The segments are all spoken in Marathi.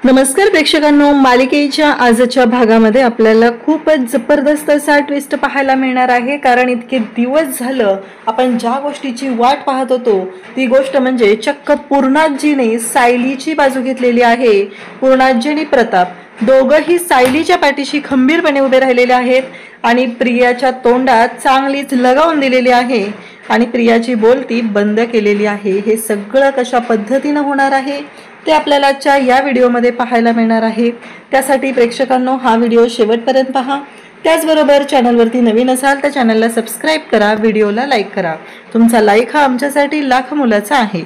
नमस्कार प्रेक्षकांनो, मालिकेच्या आजच्या भागामध्ये आपल्याला खूपच जबरदस्त असा ट्विस्ट पाहायला मिळणार आहे। कारण इतके दिवस झालं आपण ज्या गोष्टीची वाट पाहत होतो ती गोष्ट म्हणजे चक्क पूर्णाजीने सायलीची बाजू घेतलेली आहे। पूर्णाजी आणि प्रताप दोघंही सायलीच्या पाठीशी खंबीरपणे उभे राहिलेले आहेत आणि प्रियाच्या तोंडात चांगलीच लगावून दिलेली आहे आणि प्रियाची बोलती बंद केलेली आहे। हे सगळं कशा पद्धतीने होणार आहे ते आपल्याला आजच्या या व्हिडिओमध्ये पाहायला मिळणार आहे। त्यासाठी प्रेक्षकांनो हा व्हिडिओ शेवटपर्यंत पहा। त्याचबरोबर चॅनलवरती नवीन असाल तर चॅनलला सबस्क्राइब करा, व्हिडिओला लाईक करा। तुमचा लाईक हा आमच्यासाठी लाख मोलाचा आहे।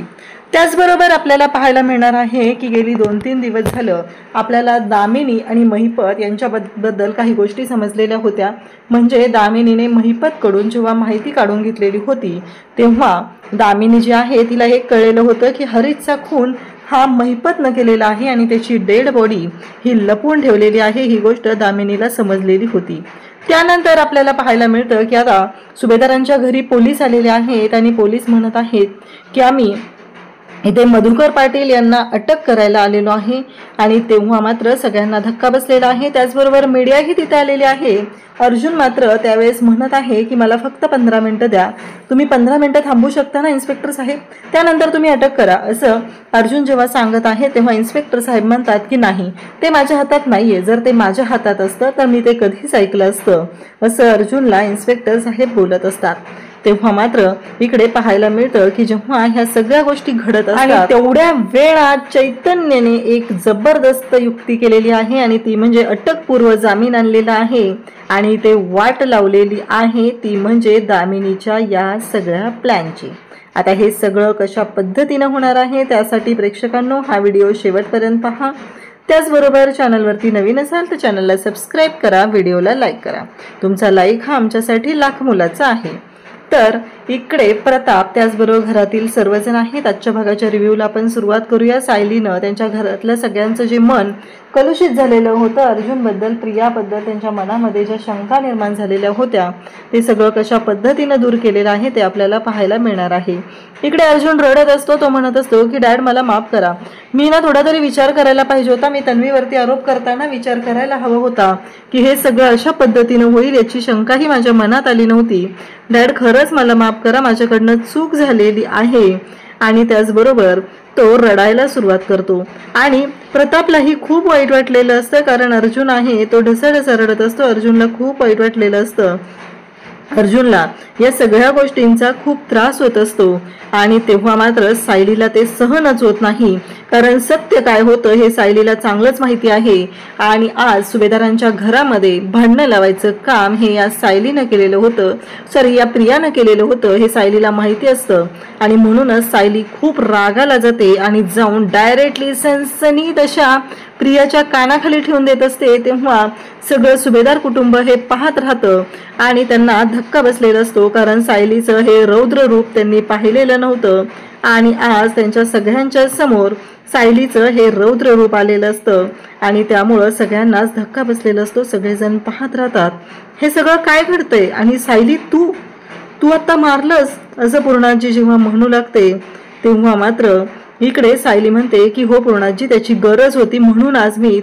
त्याचबरोबर आपल्याला पाहायला मिळणार आहे की गेली 2-3 दिवस झालं आपल्याला दामिनी आणि महिपत यांच्याबद्दल काही गोष्टी समजलेल्या होत्या। म्हणजे दामिनीने महिपतकडून जेव्हा माहिती काढून घेतलेली होती तेव्हा दामिनी जी आहे तिला हे कळलेलं होतं की हरीशचा खून हा महिपतने केलेला आहे आणि त्याची डेड बॉडी ही लपवून ठेवलेली आहे। ही गोष्ट दामिनीला समजलेली होती। त्यानंतर आपल्याला पाहायला मिळतं की आता सुभेदारांच्या घरी पोलीस आलेले आहेत आणि पोलीस म्हणत आहेत की आम्ही इथे मधुकर पाटील यांना अटक करायला आलेलो आहे आणि तेव्हा मात्र सगळ्यांना धक्का बसलेला आहे। त्याचबरोबर मीडियाही तिथे आलेली आहे। अर्जुन मात्र त्यावेळेस म्हणत आहे की मला फक्त 15 मिनिटं द्या, तुम्ही 15 मिनिटं थांबू शकता ना इन्स्पेक्टर साहेब, त्यानंतर तुम्ही अटक करा। असं अर्जुन जेव्हा सांगत आहे तेव्हा इन्स्पेक्टर साहेब म्हणतात की नाही, ते माझ्या हातात नाहीये, जर ते माझ्या हातात असतं तर मी ते कधीच ऐकलं असतं, असं अर्जुनला इन्स्पेक्टर साहेब बोलत असतात। तेव्हा मात्र इकडे पाहायला मिळतं की जेव्हा ह्या सगळ्या गोष्टी घडत असतात तेवढ्या वेळात चैतन्यने एक जबरदस्त युक्ती केलेली आहे आणि ती म्हणजे अटकपूर्व जामीन आणलेला आहे आणि ते वाट लावलेली आहे ती म्हणजे दामिनीच्या या सगळ्या प्लॅनची। आता हे सगळं कशा पद्धतीने होणार आहे त्यासाठी प्रेक्षकांनो हा व्हिडिओ शेवटपर्यंत पहा। त्याचबरोबर चॅनलवरती नवीन असाल तर चॅनलला सबस्क्राइब करा, व्हिडिओला लाईक करा। तुमचा लाईक हा आमच्यासाठी लाख मोलाचा आहे। तर इकडे प्रताप त्याचबरोबर घरातील सर्वजण आहेत। आजच्या भागाच्या रिव्ह्यूला आपण सुरुवात करूया। सायलीनं त्यांच्या घरातल्या सगळ्यांचं जे मन कलुषित झालेलं होतं अर्जुनबद्दल, प्रियाबद्दल त्यांच्या मनामध्ये ज्या शंका निर्माण झालेल्या होत्या ते सगळं कशा पद्धतीने दूर केलेलं आहे ते आपल्याला पाहायला मिळणार आहे। इकडे अर्जुन रडत असतो, तो म्हणत असतो की डॅड मला माफ करा, मी ना थोडा तरी विचार करायला पाहिजे होता, मी तन्वीवरती आरोप करताना विचार करायला हवा होता की हे सगळं अशा पद्धतीने होईल याची शंकाही माझ्या मनात आली नव्हती। डॅड खरंच मला माफ करा, माझ्याकडनं चूक झालेली आहे। आणि त्याचबरोबर तो रडायला सुरुवात करतो आणि प्रतापलाही खूप वाईट वाटलेलं असतं कारण अर्जुन आहे तो ढसाढसा रडत असतो। अर्जुनला खूप वाईट वाटलेलं असतं, अर्जुनला या सगळ्या गोष्टींचा खूप त्रास होत असतो आणि तेव्हा मात्र सायलीला ते सहनच होत नाही कारण सत्य काय होतं हे सायलीला चांगलंच माहिती आहे आणि आज सुभेदारांच्या घरामध्ये भांडणं लावायचं काम हे या सायलीनं केलेलं होतं, सॉरी या प्रियानं केलेलं होतं हे सायलीला माहिती असतं आणि म्हणूनच सायली खूप रागाला जाते आणि जाऊन डायरेक्टली सनसनीत अशा प्रियाच्या कानाखाली ठेवून देत असते। तेव्हा सगळं सुभेदार कुटुंब हे पाहत राहतं आणि त्यांना धक्का बसलेला असतो कारण सायलीचं हे रौद्र रूप त्यांनी पाहिलेलं नव्हतं आणि आज त्यांच्या सगळ्यांच्या समोर सायलीचं हे रौद्र रूप आलेलं असतं आणि त्यामुळं सगळ्यांनाच धक्का बसलेला असतो। सगळेजण पाहत राहतात हे सगळं काय घडतंय आणि सायली तू आता मारलंस असं पूर्णाजी जेव्हा म्हणू लागते तेव्हा मात्र इकडे सायली म्हणते की हो पूर्णाजी, त्याची गरज होती म्हणून आज मी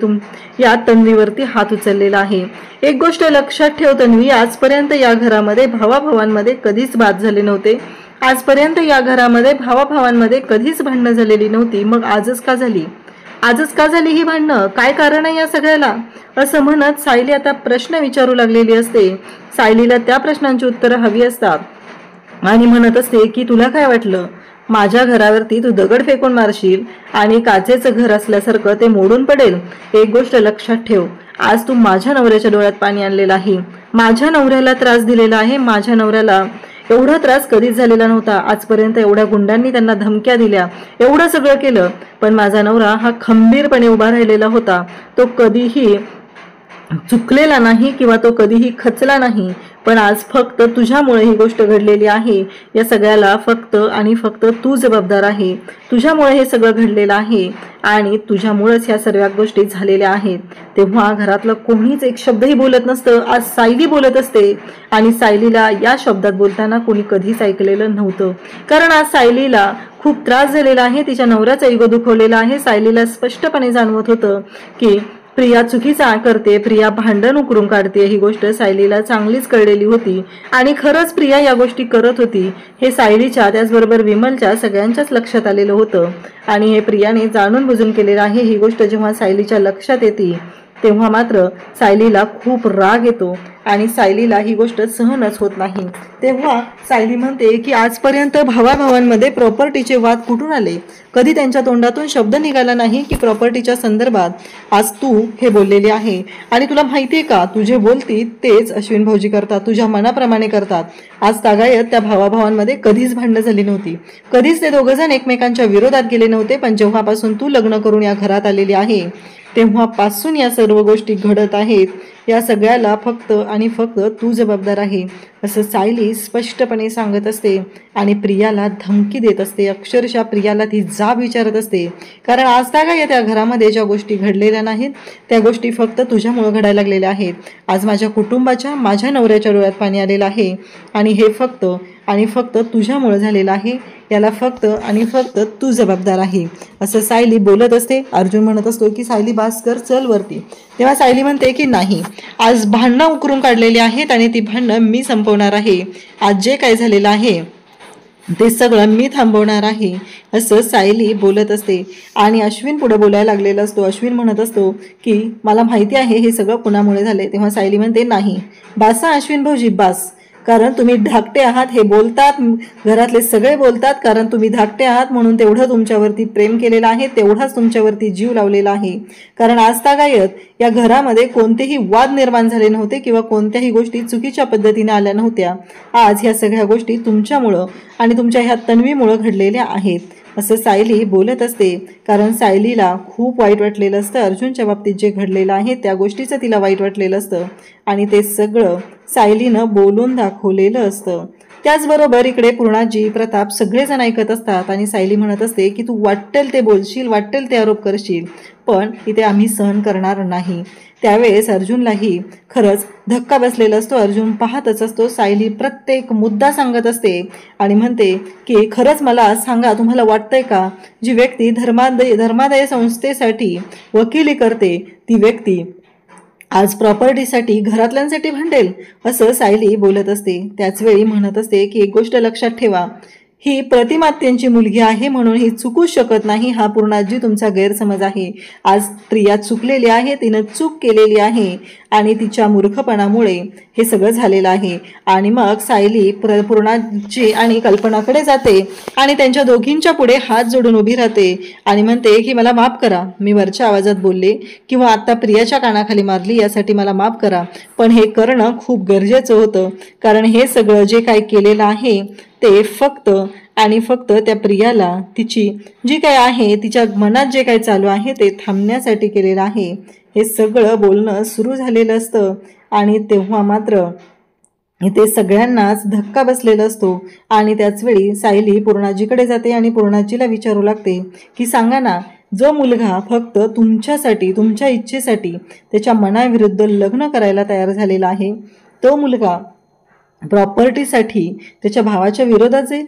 या तन्वीवरती हात उचललेला आहे। एक गोष्ट लक्षात ठेव तन्वी, आजपर्यंत या घरामध्ये भावाभावांमध्ये कधीच वाद झाले नव्हते, आजपर्यंत या घरामध्ये भावाभावांमध्ये कधीच भांडणं झालेली नव्हती, मग आजच का झाली ही भांडणं, काय कारण आहे या सगळ्याला, असं म्हणत सायली आता प्रश्न विचारू लागलेली असते। सायलीला त्या प्रश्नांची उत्तरं हवी असतात आणि म्हणत असते की तुला काय वाटलं, माझ्या घरावरती तू दगड फेकून मारशील आणि काचेचं घर असल्यासारखं ते मोडून पडेल। एक गोष्ट लक्षात ठेव, आज तू माझ्या नवऱ्याच्या डोळ्यात पाणी आणलेलं आहे, माझ्या नवऱ्याला त्रास दिलेला आहे, माझ्या नवऱ्याला एवढा त्रास कधीच झालेला नव्हता आजपर्यंत, एवढ्या गुंडांनी त्यांना धमक्या दिल्या, एवढं सगळं केलं पण माझा नवरा हा खंबीरपणे उभा राहिलेला होता, तो कधीही चुकलेला नाही किंवा तो कधीही खचला नाही। पण आज फक्त तुझ्यामुळे ही गोष्ट घडलेली आहे. या सगळ्याला फक्त आणि फक्त तू जबाबदार आहे. तुझ्यामुळे हे सगळं घडलेलं आहे आणि तुझ्यामुळेच ह्या सर्व गोष्टी झालेल्या आहेत. तेव्हा घरातलं कोणीच एक शब्दही बोलत नसतं. आज सायली बोलत असते आणि सायलीला या शब्दात बोलताना कोणी कधीच ऐकलेलं नव्हतं. कारण आज सायलीला खूप त्रास झालेला आहे. तिच्या नवऱ्याचा इगो दुखवलेला आहे. सायलीला स्पष्टपणे जाणवत होतं की प्रिया चुकीचा करते, प्रिया भांडण उकरून काढते. ही गोष्ट सायलीला चांगलीच कळलेली होती आणि खरंच प्रिया या गोष्टी करत होती हे सायलीच्या त्याचबरोबर विमलच्या सगळ्यांच्याच लक्षात आलेलं होतं आणि हे प्रियाने जाणून बुजून केलेलं आहे. ही गोष्ट जेव्हा सायलीच्या लक्षात येते तेव्हा मात्र सायलीला खूप राग येतो आणि सायलीला ही गोष्ट सहनच होत नाही. तेव्हा सायली म्हणते की आजपर्यंत भावाभावांमध्ये प्रॉपर्टीचे वाद कुठून आले? कधी त्यांच्या तोंडातून शब्द निघाला नाही की प्रॉपर्टीच्या संदर्भात आज तू हे बोललेली आहे. आणि तुला माहिती आहे का, तू जे बोलती तेच अश्विन भाऊजी करतात, तुझ्या मनाप्रमाणे करतात. आज तागायत त्या भावाभावांमध्ये कधीच भांडणं झाली नव्हती, कधीच ते दोघंजण एकमेकांच्या विरोधात गेले नव्हते. पण जेव्हापासून तू लग्न करून या घरात आलेली आहे तेव्हापासून या सर्व गोष्टी घडत आहेत. या सगळ्याला फक्त आणि फक्त तू जबाबदार आहे असं सायली स्पष्टपणे सांगत असते आणि प्रियाला धमकी देत असते. अक्षरशः प्रियाला ती जाब विचारत असते. कारण आज तागायत त्या घरामध्ये ज्या गोष्टी घडलेल्या नाहीत त्या गोष्टी फक्त तुझ्यामुळे घडायला लागलेल्या आहेत. आज माझ्या कुटुंबाच्या, माझ्या नवऱ्याच्या डोळ्यात पाणी आलेलं आहे आणि हे फक्त आणि फक्त तुझ्यामुळे झालेलं आहे. याला फक्त आणि फक्त तू जबाबदार आहे असं सायली बोलत असते. अर्जुन म्हणत असतो की सायली भास्कर चल वरती. तेव्हा सायली म्हणते की नाही, आज भांडणं उकरून काढलेली आहेत आणि ती भांडणं मी संपवणार आहे. आज जे काय झालेलं आहे ते सगळं मी थांबवणार आहे असं सायली बोलत असते आणि अश्विन पुढे बोलायला लागलेला असतो. अश्विन म्हणत असतो की मला माहिती आहे हे सगळं कुणामुळे झाले. तेव्हा सायली म्हणते नाही बासा अश्विन भाऊजी बास, कारण तुम्ही धाकटे आहात हे बोलतात, घरातले सगळे बोलतात. कारण तुम्ही धाकटे आहात म्हणून तेवढं तुमच्यावरती प्रेम केलेलं आहे, तेवढाच तुमच्यावरती जीव लावलेला आहे. कारण आज तागायत या घरामध्ये कोणतेही वाद निर्माण झाले नव्हते किंवा कोणत्याही गोष्टी चुकीच्या पद्धतीने आल्या नव्हत्या. आज ह्या सगळ्या गोष्टी तुमच्यामुळं आणि तुमच्या ह्या तन्वीमुळं घडलेल्या आहेत असं सायली बोलत असते. कारण सायलीला खूप वाईट वाटलेलं असतं. अर्जुनच्या बाबतीत जे घडलेलं आहे त्या गोष्टीचं तिला वाईट वाटलेलं असतं आणि ते सगळं सायलीनं बोलून दाखवलेलं असतं. त्याचबरोबर इकडे पूर्णाजी, प्रताप सगळेजण ऐकत असतात आणि सायली म्हणत असते की तू वाटेल ते बोलशील, वाटेल ते आरोप करशील, पण इथे आम्ही सहन करणार नाही. त्यावेळेस अर्जुनलाही खरंच धक्का बसलेला असतो. अर्जुन पाहतच असतो. सायली प्रत्येक मुद्दा सांगत असते आणि म्हणते की खरंच मला सांगा, तुम्हाला वाटतंय का जी व्यक्ती धर्मादाय संस्थेसाठी वकिली करते ती व्यक्ती आज प्रॉपर्टीसाठी घरातल्यांसाठी भांडेल? असं सायली बोलत असते. त्याचवेळी म्हणत असते की एक गोष्ट लक्षात ठेवा, ही प्रतिमात्यांची मुलगी आहे म्हणून ही चुकूच शकत नाही. हा पूर्णाजी तुमचा गैरसमज आहे. आज प्रिया चुकलेली आहे, तिनं चूक केलेली आहे आणि तिच्या मूर्खपणामुळे हे सगळं झालेलं आहे. आणि मग सायली पूर्णाजी आणि कल्पनाकडे जाते आणि त्यांच्या दोघींच्या पुढे हात जोडून उभी राहते आणि म्हणते की मला माफ करा, मी वरच्या आवाजात बोलले किंवा आता प्रियाच्या कानाखाली मारली, यासाठी मला माफ करा. पण हे करणं खूप गरजेचं होतं. कारण हे सगळं जे काय केलेलं आहे ते फक्त आणि फक्त त्या प्रियाला तिची जी काय आहे, तिच्या मनात जे काय चालू आहे ते थांबण्यासाठी केलेलं आहे. हे सगळं बोलणं सुरू झालेलं असतं आणि तेव्हा मात्र इथे सगळ्यांनाच धक्का बसलेला असतो. आणि त्याचवेळी सायली पूर्णाजीकडे जाते आणि पूर्णाजीला विचारू लागते की सांगा ना, जो मुलगा फक्त तुमच्यासाठी, तुमच्या इच्छेसाठी त्याच्या मनाविरुद्ध लग्न करायला तयार झालेला आहे, तो मुलगा प्रॉपर्टीसाठी त्याच्या भावाच्या विरोधात जाईल?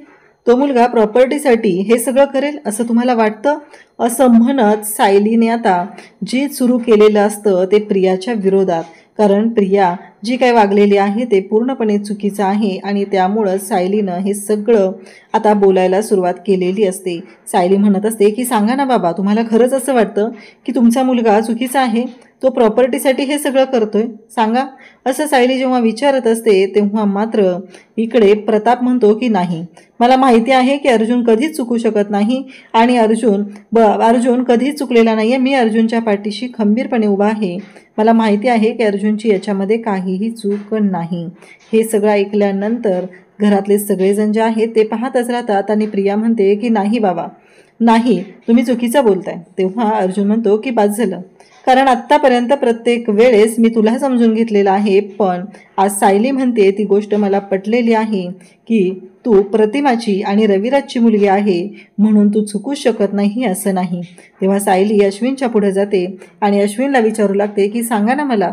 तो मुलगा प्रॉपर्टीसाठी हे सगळं करेल असं तुम्हाला वाटतं? असं म्हणत सायलीने आता जे सुरू केलेलं असतं ते प्रियाच्या विरोधात. कारण प्रिया जी काय वागलेली आहे ते पूर्णपणे चुकीचं आहे आणि त्यामुळं सायलीनं हे सगळं आता बोलायला सुरुवात केलेली असते. सायली म्हणत असते की सांगा ना बाबा, तुम्हाला खरंच असं वाटतं की तुमचा मुलगा चुकीचा आहे, तो प्रॉपर्टीसाठी हे सगळं करतोय? सांगा. असं सायली जेव्हा विचारत असते तेव्हा मात्र इकडे प्रताप म्हणतो की नाही, मला माहिती आहे की अर्जुन कधीच चुकू शकत नाही आणि अर्जुन कधीच चुकलेला नाही आहे. मी अर्जुनच्या पाठीशी खंबीरपणे उभा आहे. मला माहिती आहे की अर्जुनची याच्यामध्ये काहीही चूक नाही. हे सगळं ऐकल्यानंतर घरातले सगळेजण जे आहेत ते पाहतच राहतात आणि प्रिया म्हणते की नाही बाबा, नाही, तुम्ही चुकीचं बोलताय. तेव्हा अर्जुन म्हणतो की बस झालं, कारण आत्तापर्यंत प्रत्येक वेळेस मी तुला समजून घेतलेलं आहे, पण आज सायली म्हणते ती गोष्ट मला पटलेली आहे की तू प्रतिमाची आणि रविराजची मुलगी आहे, म्हणून तू चुकूच शकत नाही असं नाही. तेव्हा सायली अश्विनच्या पुढे जाते आणि अश्विनला विचारू लागते की सांगा ना मला,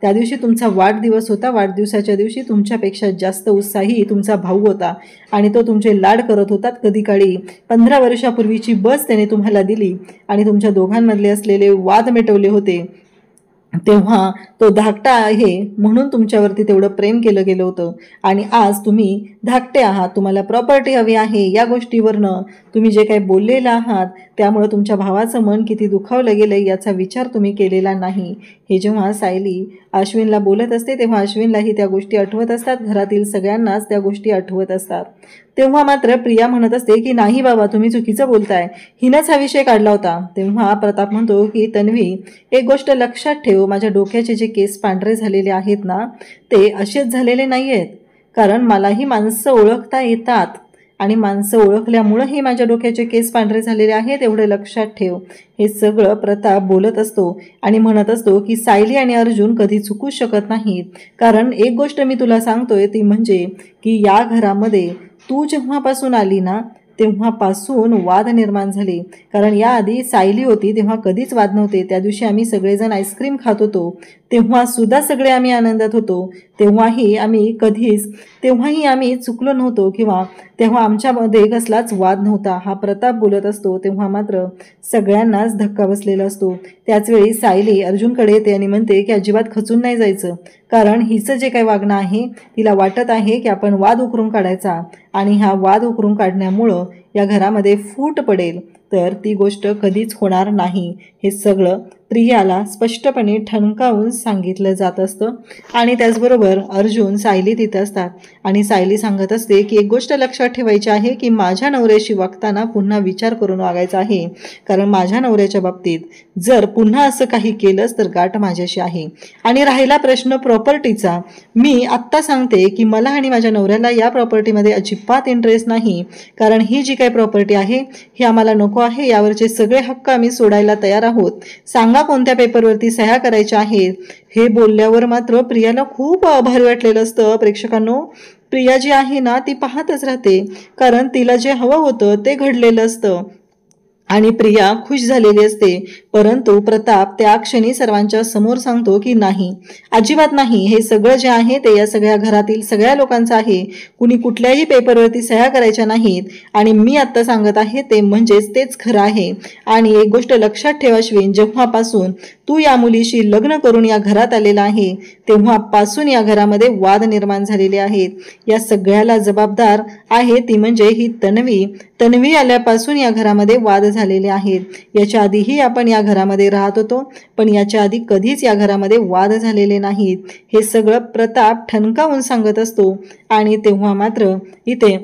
त्या दिवशी तुमचा वाढदिवस होता, वाढदिवसाच्या दिवशी तुमच्यापेक्षा जास्त उत्साही तुमचा भाऊ होता आणि तो तुमचे लाड करत होता. कधी काळी 15 वर्षापूर्वीची बस त्याने तुम्हाला दिली आणि तुमच्या दोघांमधले असलेले वाद मिटवले होते. तेव्हा तो धाकटा आहे म्हणून तुमच्यावरती तेवढं प्रेम केलं गेलं होतं आणि आज तुम्ही धाकटे आहात, तुम्हाला प्रॉपर्टी हवी आहे, या गोष्टीवरनं तुम्ही जे काही बोललेलं आहात त्यामुळे तुमच्या भावाचं मन किती दुखावलं गेलं याचा विचार तुम्ही केलेला नाही. हे जेव्हा सायली अश्विनला बोलत असते तेव्हा अश्विनलाही त्या गोष्टी आठवत असतात, घरातील सगळ्यांनाच त्या गोष्टी आठवत असतात. तेव्हा मात्र प्रिया म्हणत असते की नाही बाबा, तुम्ही चुकीचं बोलताय, हिनंच हा विषय काढला होता. तेव्हा प्रताप म्हणतो की तन्वी, एक गोष्ट लक्षात ठेव, माझ्या डोक्याचे जे केस पांढरे झालेले आहेत ना ते असेच झालेले नाही आहेत, कारण मलाही माणसं ओळखता येतात आणि माणसं ओळखल्यामुळंही माझ्या डोक्याचे केस पांढरे झालेले आहेत, एवढं लक्षात ठेव. हे सगळं प्रताप बोलत असतो आणि म्हणत असतो की सायली आणि अर्जुन कधी चुकूच शकत नाहीत, कारण एक गोष्ट मी तुला सांगतोय ती म्हणजे की या घरामध्ये तू जेव्हापासून आली ना तेव्हापासून वाद निर्माण झाले. कारण याआधी सायली होती तेव्हा कधीच वाद नव्हते. त्या दिवशी आम्ही सगळेजण आईस्क्रीम खात होतो तेव्हा सुद्धा सगळे आम्ही आनंदात होतो, तेव्हाही आम्ही चुकलो नव्हतो किंवा तेव्हा आमच्यामध्ये कसलाच वाद नव्हता. हा प्रताप बोलत असतो तेव्हा मात्र सगळ्यांनाच धक्का बसलेला असतो. त्याचवेळी सायली अर्जुनकडे येते आणि म्हणते की अजिबात खचून नाही जायचं, कारण हिचं जे काही वागणं आहे तिला वाटत आहे की आपण वाद उकरून काढायचा आणि हा वाद उकरून काढण्यामुळं या घरामध्ये फूट पडेल, तर ती गोष्ट कधीच होणार नाही. हे सगळं प्रियाला स्पष्टपणे ठणकावून सांगितलं जात असतं आणि त्याचबरोबर अर्जुन सायली तिथं असतात आणि सायली सांगत असते की एक गोष्ट लक्षात ठेवायची आहे की माझ्या नवऱ्याशी वागताना पुन्हा विचार करून वागायचा आहे, कारण माझ्या नवऱ्याच्या बाबतीत जर पुन्हा असं काही केलंच तर गाठ माझ्याशी आहे. आणि राहिला प्रश्न प्रॉपर्टीचा, मी आत्ता सांगते की मला आणि माझ्या नवऱ्याला या प्रॉपर्टीमध्ये अजिबात इंटरेस्ट नाही, कारण ही जी काही प्रॉपर्टी आहे ही आम्हाला नको आहे, यावरचे सगळे हक्क आम्ही सोडायला तयार आहोत, सांगा कोणत्या पेपरवरती सह्या करायच्या आहेत. हे बोलल्यावर मात्र प्रियाला खूप भारी वाटलेलं असतं. प्रेक्षकांनो, प्रिया जी आहे ना ती पाहतच राहते, कारण तिला जे हवं होतं ते घडलेलं असतं आणि प्रिया खुश झालेली असते. परंतु प्रताप त्या क्षणी सर्वांच्या समोर सांगतो की नाही, अजिबात नाही, हे सगळं जे आहे ते या सगळ्या घरातील सगळ्या लोकांचं आहे, कुणी कुठल्याही पेपरवरती सह्या करायच्या नाहीत आणि मी आत्ता सांगत आहे ते म्हणजेच तेच खरं आहे. आणि एक गोष्ट लक्षात ठेव अश्विन, जेव्हापासून तू या मुलीशी लग्न करून या घरात आलेला आहे तेव्हापासून या घरामध्ये वाद निर्माण झालेले आहेत. या सगळ्याला जबाबदार आहे ती म्हणजे ही तन्वी आल्यापासून या घरामध्ये वाद झालेले आहेत. याच्या आधीही आपण या घरामध्ये राहत होतो, पण याच्या आधी कधीच या घरामध्ये वाद झालेले नाहीत. हे सगळं प्रताप ठणकावून सांगत असतो आणि तेव्हा मात्र इथे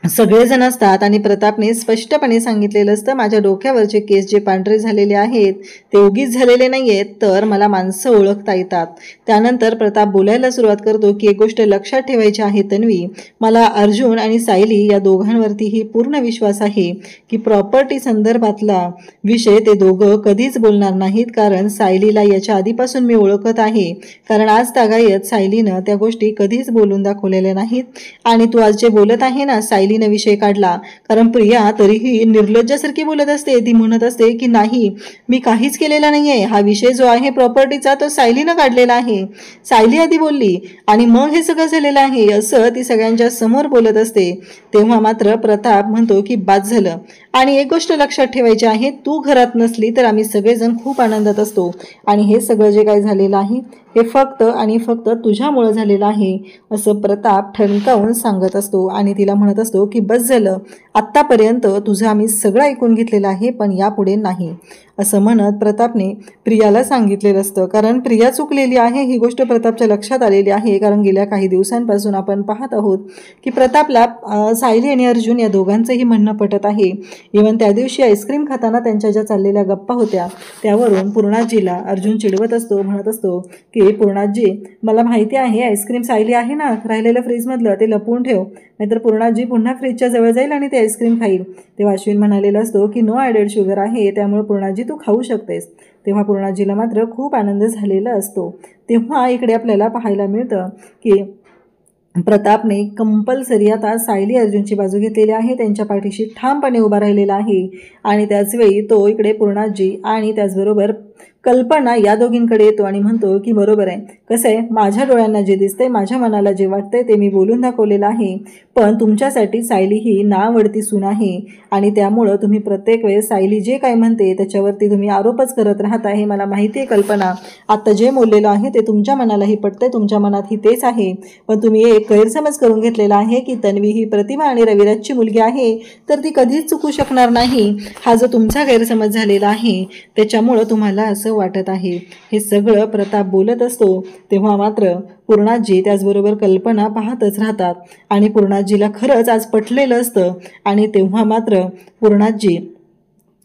सगळेजण असतात आणि प्रतापने स्पष्टपणे सांगितलेलं असतं माझ्या डोक्यावरचे केस जे पांढरे झालेले आहेत ते उगीच झालेले नाही आहेत, तर मला माणसं ओळखता येतात. त्यानंतर प्रताप बोलायला सुरुवात करतो की एक गोष्ट लक्षात ठेवायची आहे तन्वी, मला अर्जुन आणि सायली या दोघांवरतीही पूर्ण विश्वास आहे की प्रॉपर्टी संदर्भातला विषय ते दोघं कधीच बोलणार नाहीत, कारण सायलीला याच्या आधीपासून मी ओळखत आहे, कारण आज तागायत सायलीनं त्या गोष्टी कधीच बोलून दाखवलेल्या नाहीत. आणि तू आज जे बोलत आहे ना सायली विषय काढला, कारण प्रिया तरीही निर्लज्जासारखी बोलत असते. ती म्हणत असते की नाही, मी काहीच केलेला नाहीये, हा विषय जो आहे प्रॉपर्टीचा तो सायलीनं काढलेला आहे, सायली आधी बोलली आणि मग हे सगळं झालेलं आहे, असं ती सगळ्यांच्या समोर बोलत असते. तेव्हा मात्र प्रताप म्हणतो की बाद झालं. आणि एक गोष्ट लक्षात ठेवायची आहे, तू घरात नसली तर आम्ही सगळेजण खूप आनंदात असतो आणि हे सगळं जे काही झालेलं आहे हे फक्त आणि फक्त तुझ्यामुळे झालेलं आहे, असं प्रताप ठणकावून सांगत असतो आणि तिला म्हणत असतो की बस झालं, आत्तापर्यंत तुझं आम्ही सगळं ऐकून घेतलेलं आहे, पण यापुढे नाही, असं म्हणत प्रतापने प्रियाला सांगितलेलं असतं. कारण प्रिया चुकलेली आहे ही गोष्ट प्रतापच्या लक्षात आलेली आहे, कारण गेल्या काही दिवसांपासून आपण पाहत आहोत की प्रतापला सायली आणि अर्जुन या दोघांचंही म्हणणं पटत आहे. इव्हन त्या दिवशी आईस्क्रीम खाताना त्यांच्या ज्या चाललेल्या गप्पा होत्या त्यावरून पूर्णाजीला अर्जुन चिडवत असतो, म्हणत असतो की पूर्णाजी, मला माहिती आहे आईस्क्रीम सायली आहे ना राहिलेलं फ्रीजमधलं ते लपवून ठेव, नाहीतर पूर्णाजी पुन्हा फ्रीजच्या जवळ जाईल आणि ते आईस्क्रीम खाईल. तेव्हा अश्विन म्हणालेला असतो की नो ॲडेड शुगर आहे, त्यामुळे पूर्णाजी तू खाऊ शकतेस. तेव्हा पूर्णाजीला मात्र खूप आनंद झालेला असतो. तेव्हा इकडे आपल्याला पाहायला मिळतं की प्रतापने कंपल्सरी आता सायली अर्जुनची बाजू घेतलेली आहे, त्यांच्या पाठीशी ठामपणे उभा राहिलेला आहे. आणि त्याचवेळी तो इकडे पूर्णाजी आणि त्याचबरोबर कल्पना या दोघींकडे येतो आणि म्हणतो की बरोबर आहे, कसं आहे, माझ्या डोळ्यांना जे दिसतंय, माझ्या मनाला जे वाटतंय ते मी बोलून दाखवलेलं आहे. पण तुमच्यासाठी सायली ही नावडती सून आहे आणि त्यामुळं तुम्ही प्रत्येक वेळेस सायली जे काय म्हणते त्याच्यावरती तुम्ही आरोपच करत राहता. हे मला माहिती आहे कल्पना. आत्ता जे बोललेलं आहे ते तुमच्या मनालाही पटतंय, तुमच्या मनातही तेच आहे. पण तुम्ही एक गैरसमज करून घेतलेला आहे की तन्वी ही प्रतिभा आणि रविराजची मुलगी आहे, तर ती कधीच चुकू शकणार नाही. हा जो तुमचा गैरसमज झालेला आहे त्याच्यामुळं तुम्हाला असं वाटत आहे. हे सगळं प्रताप बोलत असतो तेव्हा मात्र पूर्णाजी त्याचबरोबर कल्पना पाहतच राहतात आणि पूर्णाजीला खरंच आज पटलेलं असतं. आणि तेव्हा मात्र पूर्णाजी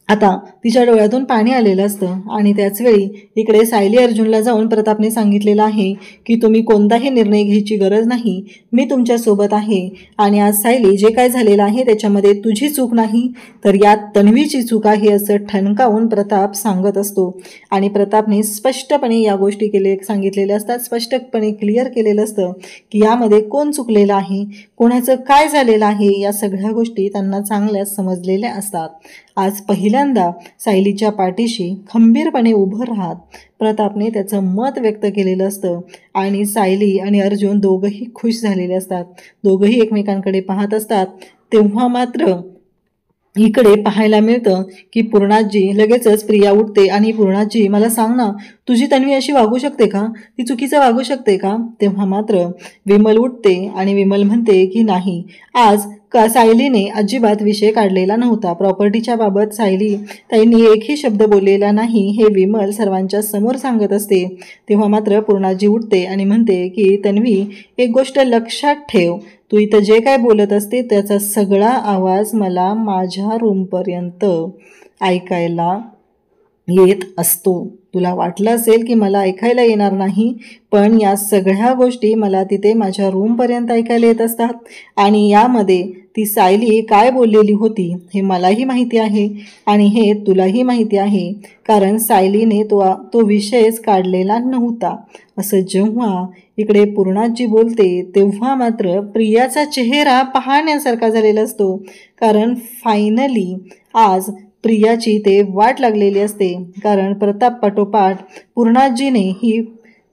आता तिच्या डोळ्यातून पाणी आलेलं असतं. आणि त्याचवेळी इकडे सायली अर्जुनला जाऊन प्रतापने सांगितलेलं आहे की तुम्ही कोणताही निर्णय घ्यायची गरज नाही, मी तुमच्यासोबत आहे. आणि आज सायली जे काय झालेलं आहे त्याच्यामध्ये तुझी चूक नाही, तर यात तन्वीची चूक आहे असं ठणकावून प्रताप सांगत असतो. आणि प्रतापने स्पष्टपणे या गोष्टी सांगितलेल्या असतात, स्पष्टपणे क्लिअर केलेलं असतं की यामध्ये कोण चुकलेलं आहे, कोणाचं काय झालेलं आहे, या सगळ्या गोष्टी त्यांना चांगल्याच समजलेल्या असतात. आज पहिल्यांदा सायलीच्या पाठीशी खंबीरपणे उभं राहत प्रतापने त्याचं मत व्यक्त केलेलं असतं. आणि सायली आणि अर्जुन दोघंही खुश झालेले असतात, दोघंही एकमेकांकडे पाहत असतात. तेव्हा मात्र इकडे पाहायला मिळतं की पूर्णाजी लगेचच प्रिया उठते आणि पूर्णाजी मला सांग ना, तुझी तन्वी अशी वागू शकते का, ती चुकीचं वागू शकते का. तेव्हा मात्र विमल उठते आणि विमल म्हणते की नाही, आज सायलीने अजिबात विषय काढलेला नव्हता. प्रॉपर्टीच्या बाबत सायली ताईंनी एकही शब्द बोललेला नाही हे विमल सर्वांच्या समोर सांगत असते. तेव्हा मात्र पूर्णाजी उठते आणि म्हणते की तन्वी, एक गोष्ट लक्षात ठेव, तू इथं जे काय बोलत असते त्याचा सगळा आवाज मला माझ्या रूमपर्यंत ऐकायला येत असतो. तुला वाटलं असेल की मला ऐकायला येणार नाही, पण या सगळ्या गोष्टी मला तिथे माझ्या रूमपर्यंत ऐकायला येत असतात. आणि यामध्ये ती सायली काय बोललेली होती हे मलाही माहिती आहे आणि हे तुलाही माहिती आहे, कारण सायलीने तो विषयच काढलेला नव्हता. असं जेव्हा इकडे पूर्णाजी बोलते तेव्हा मात्र प्रियाचा चेहरा पाहण्यासारखा झालेला असतो, कारण फायनली आज प्रियाची ते वाट लागलेली असते. कारण प्रताप पाठोपाठ पूर्णाजीने ही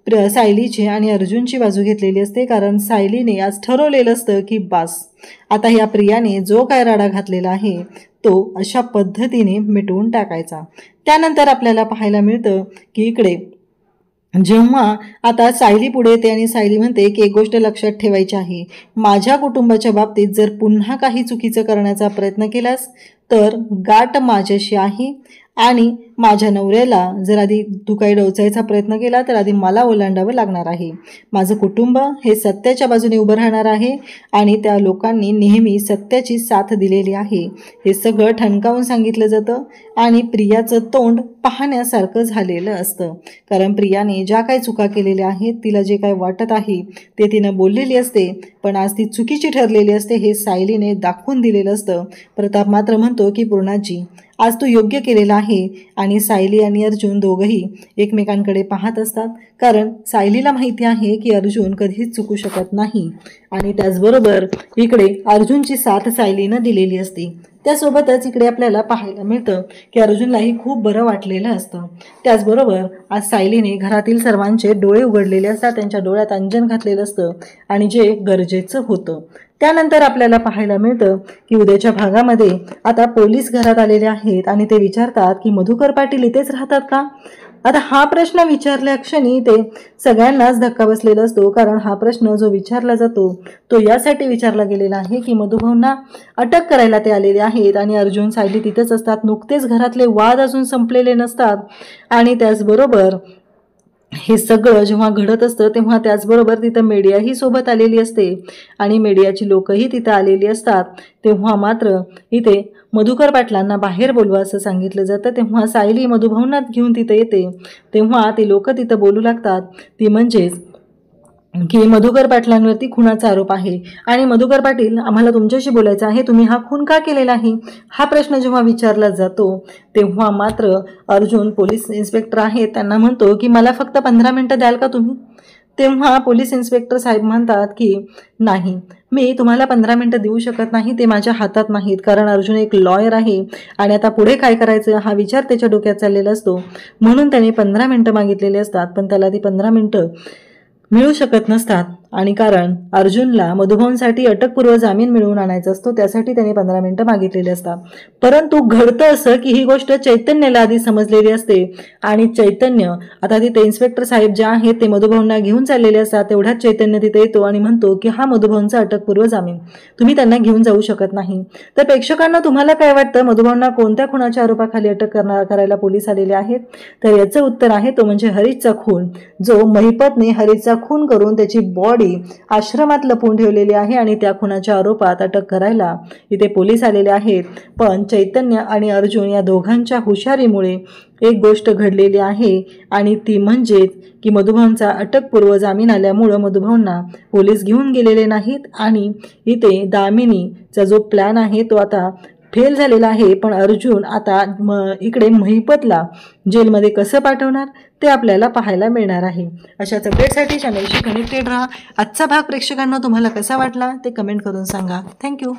सायलीची आणि अर्जुनची बाजू घेतलेली असते, कारण सायलीने आज ठरवलेलं असतं की बास, आता ह्या प्रियाने जो काय राडा घातलेला आहे तो अशा पद्धतीने मिटवून टाकायचा. त्यानंतर आपल्याला पाहायला मिळतं की इकडे जेव्हा आता सायली पुढे येते आणि सायली म्हणते की एक गोष्ट लक्षात ठेवायची आहे, माझ्या कुटुंबाच्या बाबतीत जर पुन्हा काही चुकीचं करण्याचा प्रयत्न केलास तर गाठ माझ्याशी आहे. आणि माझ्या नवऱ्याला जर आधी तू काही डोचायचा प्रयत्न केला तर आधी मला ओलांडावं लागणार आहे. माझं कुटुंब हे सत्याच्या बाजूने उभं राहणार आहे आणि त्या लोकांनी नेहमी सत्याची साथ दिलेली आहे. हे सगळं ठणकावून सांगितलं जातं आणि प्रियाचं तोंड पाहण्यासारखं झालेलं असतं, कारण प्रियाने ज्या काही चुका केलेल्या आहेत, तिला जे काय वाटत आहे ते तिनं बोललेली असते, पण आज ती चुकीची ठरलेली असते हे सायलीने दाखवून दिलेलं असतं. प्रताप मात्र म्हणतो की पूर्णाजी, आज तू योग्य केलेला आहे. आणि सायली आणि अर्जुन दोघंही एकमेकांकडे पाहत असतात, कारण सायलीला माहिती आहे की अर्जुन कधीच चुकू शकत नाही. आणि त्याचबरोबर इकडे अर्जुनची साथ सायलीनं दिलेली असते. त्यासोबतच इकडे आपल्याला पाहायला मिळतं की अर्जुनलाही खूप बरं वाटलेलं असतं. त्याचबरोबर आज सायलीने घरातील सर्वांचे डोळे उघडलेले असतात, त्यांच्या डोळ्यात अंजन घातलेलं असतं आणि जे गरजेचं होतं. त्यानंतर आपल्याला पाहायला मिळतं की उद्याच्या भागामध्ये आता पोलीस घरात आलेले आहेत आणि ते विचारतात की मधुकर पाटील इथेच राहतात का. आता हा प्रश्न विचारल्या क्षणी ते सगळ्यांनाच धक्का बसलेला असतो, कारण हा प्रश्न जो विचारला जातो तो यासाठी विचारला गेलेला आहे की मधुभाऊंना अटक करायला ते आलेले आहेत आणि अर्जुन सायली तिथेच असतात. नुकतेच घरातले वाद अजून संपलेले नसतात आणि त्याचबरोबर हे सगळं जेव्हा घडत असतं तेव्हा त्याचबरोबर तिथं मीडियाही सोबत आलेली असते आणि मीडियाची लोकही तिथं आलेली असतात. तेव्हा मात्र इथे मधुकर पाटलांना बाहेर बोलवा असं सांगितलं जातं. तेव्हा सायली मधुभाऊंना घेऊन तिथं येते. तेव्हा ती लोक तिथं बोलू लागतात, ती म्हणजेच की मधुकर पाटलांवरती खुनाचा आरोप आहे आणि मधुकर पाटील आम्हाला तुमच्याशी बोलायचं आहे, तुम्ही हा खून का केलेला आहे, हा प्रश्न जेव्हा विचारला जातो तेव्हा मात्र अर्जुन पोलीस इन्स्पेक्टर आहेत त्यांना म्हणतो की मला फक्त 15 मिनिटं द्याल का तुम्ही. तेव्हा पोलीस इन्स्पेक्टर साहेब म्हणतात की नाही, मी तुम्हाला 15 मिनिटं देऊ शकत नाही, ते माझ्या हातात नाहीत, कारण अर्जुन एक लॉयर आहे आणि आता पुढे काय करायचं हा विचार त्याच्या डोक्यात चाललेला असतो. म्हणून त्याने 15 मिनिटं मागितलेली असतात, पण त्याला ती 15 मिनिटं मिळू शकत नसतात. आणि कारण अर्जुनला मधुभाऊंसाठी अटकपूर्व जामीन मिळवून आणायचा असतो, त्यासाठी त्याने 15 मिनिटं मागितलेली असतात. परंतु घडतं असं की ही गोष्ट चैतन्यला आधी समजलेली असते आणि चैतन्य आता तिथे इन्स्पेक्टर साहेब जे आहेत ते मधुभाऊंना घेऊन चाललेले असतात. तेवढ्याच चैतन्य तिथे येतो आणि म्हणतो की हा मधुभाऊंचा अटकपूर्व जामीन, तुम्ही त्यांना घेऊन जाऊ शकत नाही. तर प्रेक्षकांना तुम्हाला काय वाटतं, मधुभाऊंना कोणत्या खुनाच्या आरोपाखाली अटक करायला पोलीस आलेले आहेत? तर याचं उत्तर आहे तो म्हणजे हरीशचा खून. जो महिपतने हरीशचा खून करून त्याची बॉडी आश्रमात लपवून ठेवलेली आहे आणि त्या खुनाच्या आरोपात अटक करायला इथे पोलीस आलेले आहेत. पण चैतन्य आणि अर्जुन या दोघांच्या हुशारीमुळे एक गोष्ट घडलेली आहे आणि ती म्हणजे की मधुभाऊंचा अटकपूर्व जामीन आल्यामुळं मधुभाऊंना पोलीस घेऊन गेलेले नाहीत आणि इथे दामिनीचा जो प्लॅन आहे तो आता फेल झालेला आहे. पण अर्जुन आता इकडे महिपतला जेलमध्ये कसं पाठवणार ते आपल्याला पाहायला मिळणार आहे. अशाच अपडेटसाठी चॅनलशी कनेक्टेड राहा. आजचा भाग प्रेक्षकांना तुम्हाला कसा वाटला ते कमेंट करून सांगा. थँक्यू.